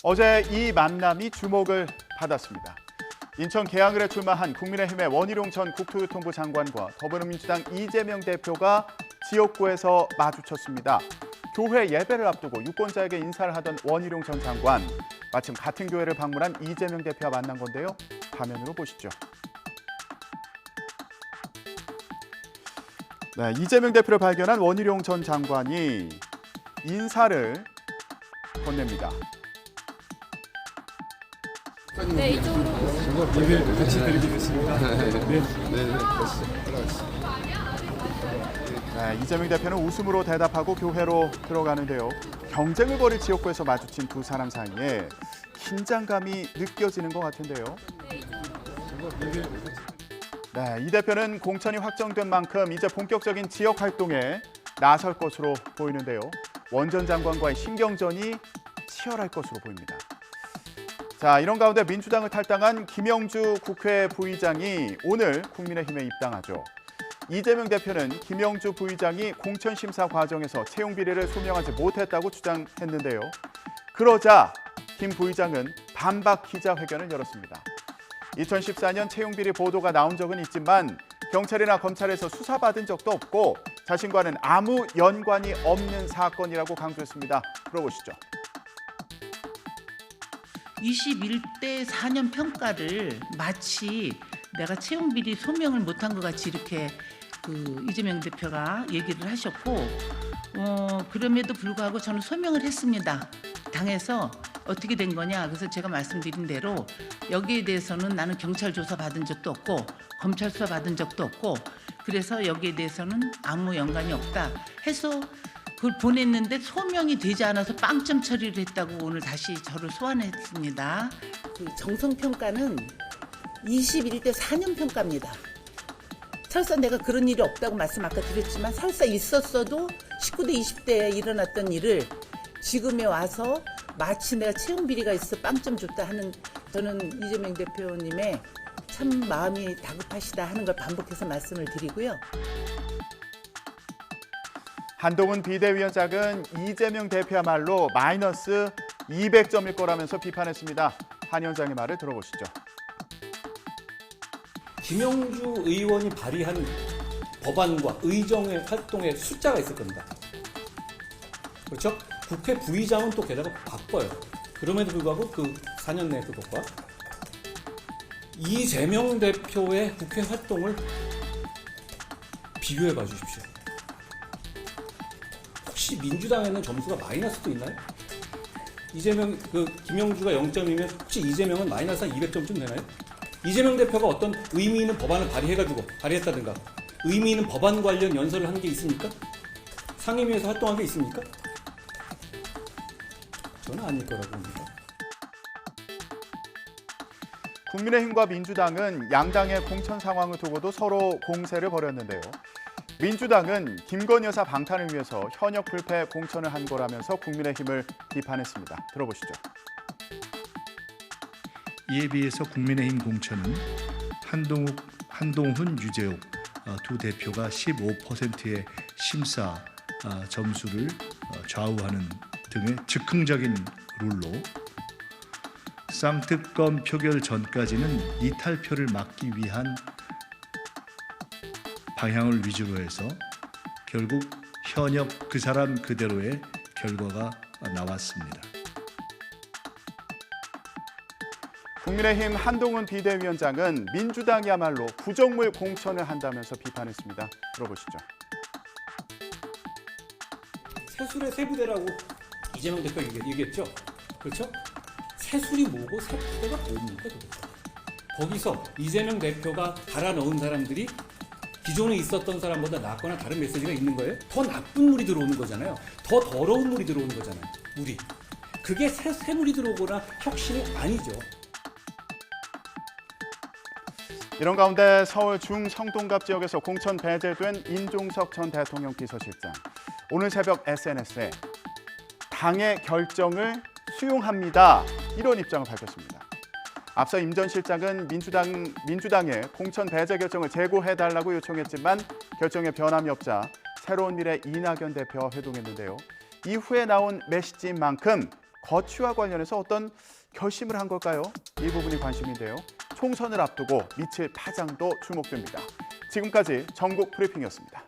어제 이 만남이 주목을 받았습니다. 인천 계양을에 출마한 국민의힘의 원희룡 전 국토교통부 장관과 더불어민주당 이재명 대표가 지역구에서 마주쳤습니다. 교회 예배를 앞두고 유권자에게 인사를 하던 원희룡 전 장관, 마침 같은 교회를 방문한 이재명 대표와 만난 건데요. 화면으로 보시죠. 네, 이재명 대표를 발견한 원희룡 전 장관이 인사를 건넵니다. 네, 이쪽으로. 예배 같이 드리겠습니다. 네. 네, 이재명 대표는 웃음으로 대답하고 교회로 들어가는데요. 경쟁을 벌일 지역구에서 마주친 두 사람 사이에 긴장감이 느껴지는 것 같은데요. 네, 이 대표는 공천이 확정된 만큼 이제 본격적인 지역 활동에 나설 것으로 보이는데요. 원 전 장관과의 신경전이 치열할 것으로 보입니다. 자, 이런 가운데 민주당을 탈당한 김영주 국회 부의장이 오늘 국민의힘에 입당하죠. 이재명 대표는 김영주 부의장이 공천심사 과정에서 채용 비리를 소명하지 못했다고 주장했는데요. 그러자 김 부의장은 반박 기자회견을 열었습니다. 2014년 채용 비리 보도가 나온 적은 있지만 경찰이나 검찰에서 수사받은 적도 없고 자신과는 아무 연관이 없는 사건이라고 강조했습니다. 들어보시죠. 21대 4년 평가를 마치 내가 채용 비리 소명을 못한 것 같이 이렇게 이재명 대표가 얘기를 하셨고, 그럼에도 불구하고 저는 소명을 했습니다. 당에서 어떻게 된 거냐? 그래서 제가 말씀드린 대로 여기에 대해서는 나는 경찰 조사 받은 적도 없고 검찰 수사 받은 적도 없고 그래서 여기에 대해서는 아무 연관이 없다 해서 그걸 보냈는데 소명이 되지 않아서 빵점 처리를 했다고 오늘 다시 저를 소환했습니다. 그 정성평가는 21대 4년 평가입니다. 설사 내가 그런 일이 없다고 말씀 아까 드렸지만 설사 있었어도 19대 20대에 일어났던 일을 지금에 와서 마치 내가 채용 비리가 있어 빵점 줬다 하는, 저는 이재명 대표님의 참 마음이 다급하시다 하는 걸 반복해서 말씀을 드리고요. 한동훈 비대위원장은 이재명 대표야말로 마이너스 200점일 거라면서 비판했습니다. 한 위원장의 말을 들어보시죠. 김영주 의원이 발의한 법안과 의정의 활동에 숫자가 있을 겁니다. 그렇죠? 국회 부의장은 또 게다가 바빠요. 그럼에도 불구하고 그 4년 내 그것과 이재명 대표의 국회 활동을 비교해 봐 주십시오. 혹시 민주당에는 점수가 마이너스도 있나요? 김영주가 0점이면 혹시 이재명은 마이너스 한 200점쯤 되나요? 이재명 대표가 어떤 의미 있는 법안을 발의했다든가 의미 있는 법안 관련 연설을 한 게 있습니까? 상임위에서 활동한 게 있습니까? 저는 아닐 거라고 봅니다. 국민의힘과 민주당은 양당의 공천 상황을 두고도 서로 공세를 벌였는데요. 민주당은 김건희 여사 방탄을 위해서 현역 불패 공천을 한 거라면서 국민의힘을 비판했습니다. 들어보시죠. 이에 비해서 국민의힘 공천은 한동훈, 유재욱 두 대표가 15%의 심사 점수를 좌우하는 등의 즉흥적인 룰로 쌍특검 표결 전까지는 이탈표를 막기 위한 방향을 위주로 해서 결국 현역 그 사람 그대로의 결과가 나왔습니다. 국민의힘 한동훈 비대위원장은 민주당이야말로 부정물 공천을 한다면서 비판했습니다. 들어보시죠. 세술의 세부대라고 이재명 대표가 얘기했죠. 그렇죠? 세술이 뭐고 세부대가 뭡니까 도대체? 거기서 이재명 대표가 갈아 넣은 사람들이 기존에 있었던 사람보다 낫거나 다른 메시지가 있는 거예요? 더 나쁜 물이 들어오는 거잖아요. 더 더러운 물이 들어오는 거잖아요. 물이. 그게 새물이 들어오거나 혁신이 아니죠. 이런 가운데 서울 중성동갑 지역에서 공천 배제된 인종석 전 대통령 비서실장. 오늘 새벽 SNS에 당의 결정을 수용합니다. 이런 입장을 밝혔습니다. 앞서 임 전 실장은 민주당의 공천 배제 결정을 재고해달라고 요청했지만 결정에 변함이 없자 새로운 미래 이낙연 대표와 회동했는데요. 이후에 나온 메시지인 만큼 거취와 관련해서 어떤 결심을 한 걸까요? 이 부분이 관심인데요. 총선을 앞두고 미칠 파장도 주목됩니다. 지금까지 전국 브리핑이었습니다.